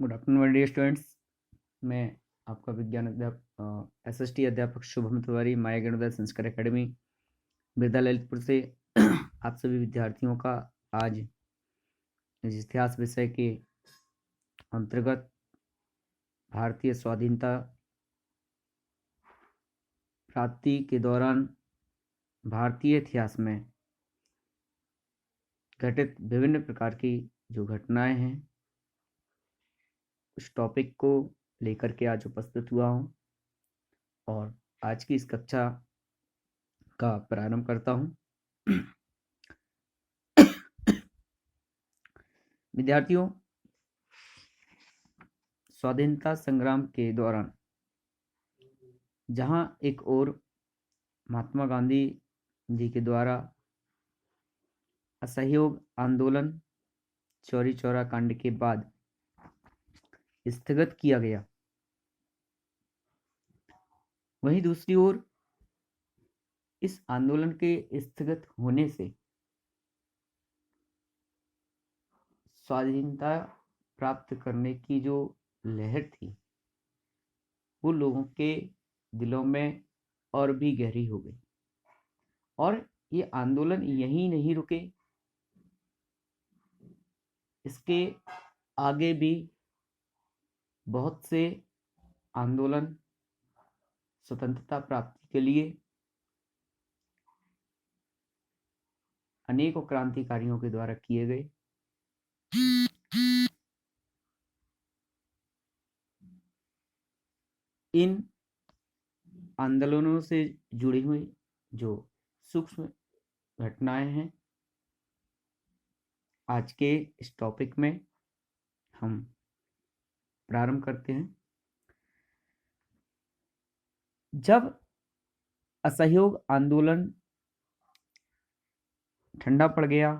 Good afternoon dear students. मैं आपका विज्ञान अध्यापक एसएसटी अध्यापक शुभम तिवारी माया ज्ञानोदय संस्कार एकेडमी बिरदा ललितपुर से आप सभी विद्यार्थियों का आज इतिहास विषय के अंतर्गत भारतीय स्वाधीनता प्राप्ति के दौरान भारतीय इतिहास में घटित विभिन्न प्रकार की जो घटनाएं हैं उस टॉपिक को लेकर के आज उपस्थित हुआ हूं और आज की इस कक्षा का प्रारंभ करता हूं। विद्यार्थियों, स्वाधीनता संग्राम के दौरान जहां एक ओर महात्मा गांधी जी के द्वारा असहयोग आंदोलन चौरी चौरा कांड के बाद स्थगित किया गया, वहीं दूसरी ओर इस आंदोलन के स्थगित होने से स्वाधीनता प्राप्त करने की जो लहर थी वो लोगों के दिलों में और भी गहरी हो गई और ये आंदोलन यहीं नहीं रुके, इसके आगे भी बहुत से आंदोलन स्वतंत्रता प्राप्ति के लिए अनेकों क्रांतिकारियों के द्वारा किए गए। इन आंदोलनों से जुड़ी हुई जो सूक्ष्म घटनाएं हैं आज के इस टॉपिक में हम प्रारंभ करते हैं। जब असहयोग आंदोलन ठंडा पड़ गया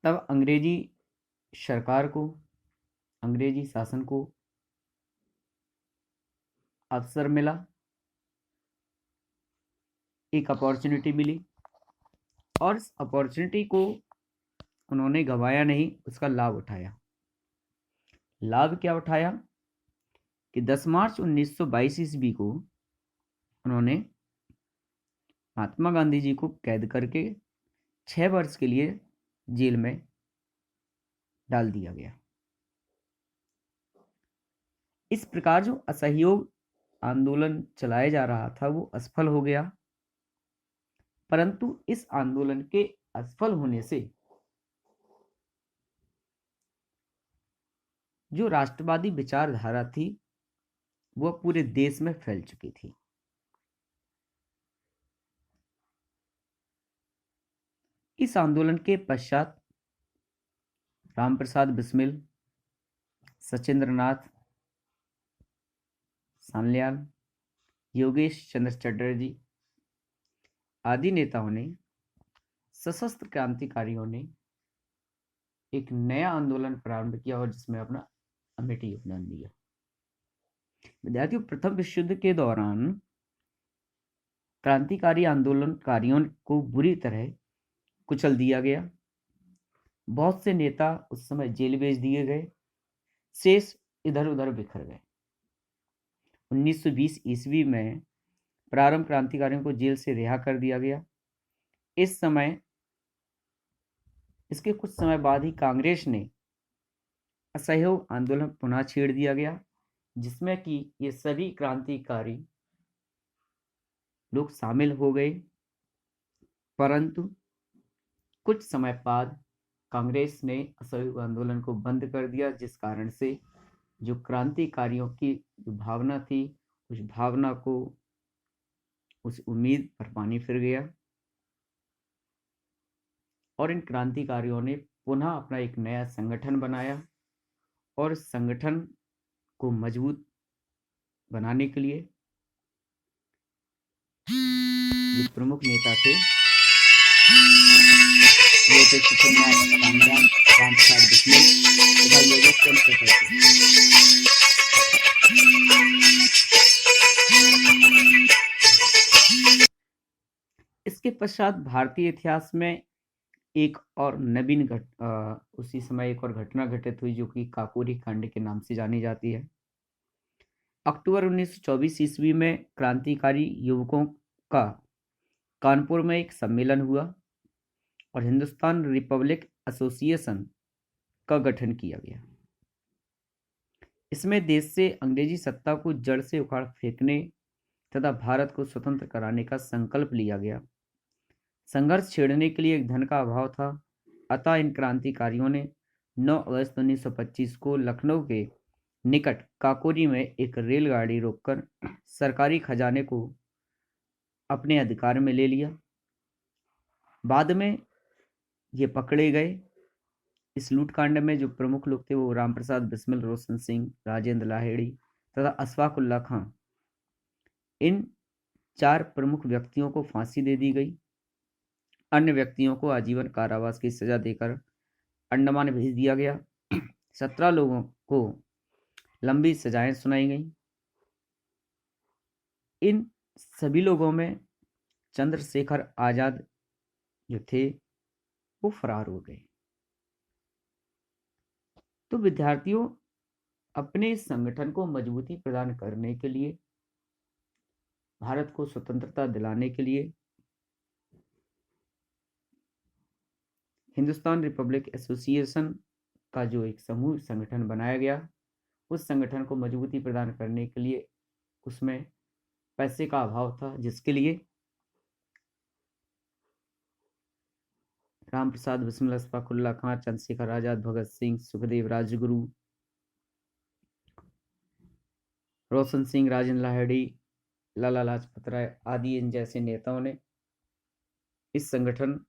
तब अंग्रेजी सरकार को, अंग्रेजी शासन को अवसर मिला, एक अपॉर्चुनिटी मिली और इस अपॉर्चुनिटी को उन्होंने गंवाया नहीं, उसका लाभ उठाया। लाभ क्या उठाया कि 10 मार्च 1922 ईस्वी को उन्होंने महात्मा गांधी जी को कैद करके 6 वर्ष के लिए जेल में डाल दिया गया। इस प्रकार जो असहयोग आंदोलन चलाया जा रहा था वो असफल हो गया, परंतु इस आंदोलन के असफल होने से जो राष्ट्रवादी विचारधारा थी वह पूरे देश में फैल चुकी थी। इस आंदोलन के पश्चात रामप्रसाद बिस्मिल, सचिंद्र नाथ सान्याल, योगेश चंद्र चटर्जी आदि नेताओं ने, सशस्त्र क्रांतिकारियों ने एक नया आंदोलन प्रारंभ किया और जिसमें अपना अमिट योगदान दिया। विद्यार्थियों, प्रथम विश्व युद्ध के दौरान क्रांतिकारी आंदोलनकारियों को बुरी तरह कुचल दिया गया। बहुत से नेता उस समय जेल भेज दिए गए, शेष इधर उधर बिखर गए। 1920 ईस्वी में प्रारंभ क्रांतिकारियों को जेल से रिहा कर दिया गया। इसके कुछ समय बाद ही कांग्रेस ने असहयोग आंदोलन पुनः छेड़ दिया गया, जिसमें कि ये सभी क्रांतिकारी लोग शामिल हो गए, परंतु कुछ समय बाद कांग्रेस ने असहयोग आंदोलन को बंद कर दिया, जिस कारण से जो क्रांतिकारियों की जो भावना थी उस भावना को, उस उम्मीद पर पानी फिर गया और इन क्रांतिकारियों ने पुनः अपना एक नया संगठन बनाया और इस संगठन को मजबूत बनाने के लिए जो प्रमुख नेता थे वो थे सुचिंद्रनाथ सान्याल, रामप्रसाद बिस्मिल तथा योगेश चंद्र चटर्जी। इसके पश्चात भारतीय इतिहास में एक और उसी समय एक और घटना घटित हुई जो कि काकोरी कांड के नाम से जानी जाती है। अक्टूबर 1924 ईस्वी में क्रांतिकारी युवकों का कानपुर में एक सम्मेलन हुआ और हिंदुस्तान रिपब्लिक एसोसिएशन का गठन किया गया। इसमें देश से अंग्रेजी सत्ता को जड़ से उखाड़ फेंकने तथा भारत को स्वतंत्र कराने का संकल्प लिया गया। संघर्ष छेड़ने के लिए एक धन का अभाव था, अतः इन क्रांतिकारियों ने 9 अगस्त 1925 को लखनऊ के निकट काकोरी में एक रेलगाड़ी रोककर सरकारी खजाने को अपने अधिकार में ले लिया। बाद में ये पकड़े गए। इस लूटकांड में जो प्रमुख लोग थे वो रामप्रसाद बिस्मिल, रोशन सिंह, राजेंद्र लाहिड़ी तथा अशफाक उल्लाह खां, इन 4 प्रमुख व्यक्तियों को फांसी दे दी गई। अन्य व्यक्तियों को आजीवन कारावास की सजा देकर अंडमान भेज दिया गया। 17 लोगों को लंबी सजाएं सुनाई गई। इन सभी लोगों में चंद्रशेखर आजाद जो थे वो फरार हो गए। तो विद्यार्थियों, अपने संगठन को मजबूती प्रदान करने के लिए, भारत को स्वतंत्रता दिलाने के लिए हिंदुस्तान रिपब्लिक एसोसिएशन का जो एक समूह संगठन बनाया गया, उस संगठन को मजबूती प्रदान करने के लिए उसमें पैसे का अभाव था, जिसके लिए रामप्रसाद बिस्मिल, अशफाक उल्लाह खां, चंद्रशेखर आजाद, भगत सिंह, सुखदेव, राजगुरु, रोशन सिंह, राजेंद्र लाहिड़ी, लाला लाजपत राय आदि इन जैसे नेताओं ने इस संगठन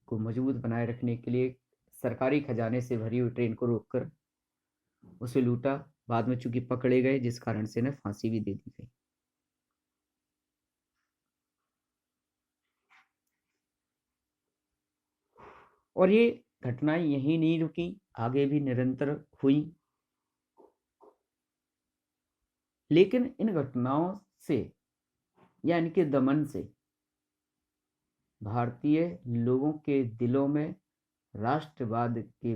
को मजबूत बनाए रखने के लिए सरकारी खजाने से भरी हुई ट्रेन को रोककर उसे लूटा। बाद में चूंकि पकड़े गए, जिस कारण से इन्हें फांसी भी दे दी गई। और ये घटनाएं यही नहीं रुकी, आगे भी निरंतर हुई। लेकिन इन घटनाओं से या इनके दमन से भारतीय लोगों के दिलों में राष्ट्रवाद की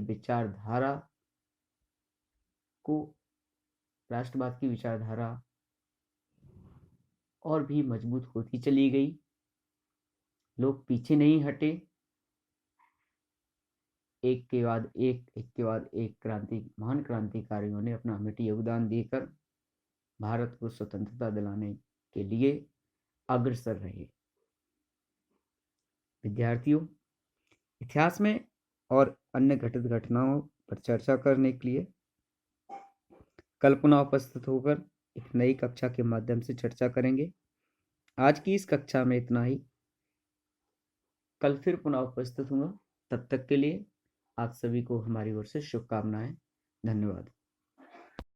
विचारधारा और भी मजबूत होती चली गई। लोग पीछे नहीं हटे, एक के बाद एक महान क्रांतिकारियों ने अपना अमिट योगदान देकर भारत को स्वतंत्रता दिलाने के लिए अग्रसर रहे। विद्यार्थियों, इतिहास में और अन्य घटित घटनाओं पर चर्चा करने के लिए कल पुनः उपस्थित होकर एक नई कक्षा के माध्यम से चर्चा करेंगे। आज की इस कक्षा में इतना ही। कल फिर पुनः उपस्थित होऊंगा। तब तक के लिए आप सभी को हमारी ओर से शुभकामनाएं। धन्यवाद।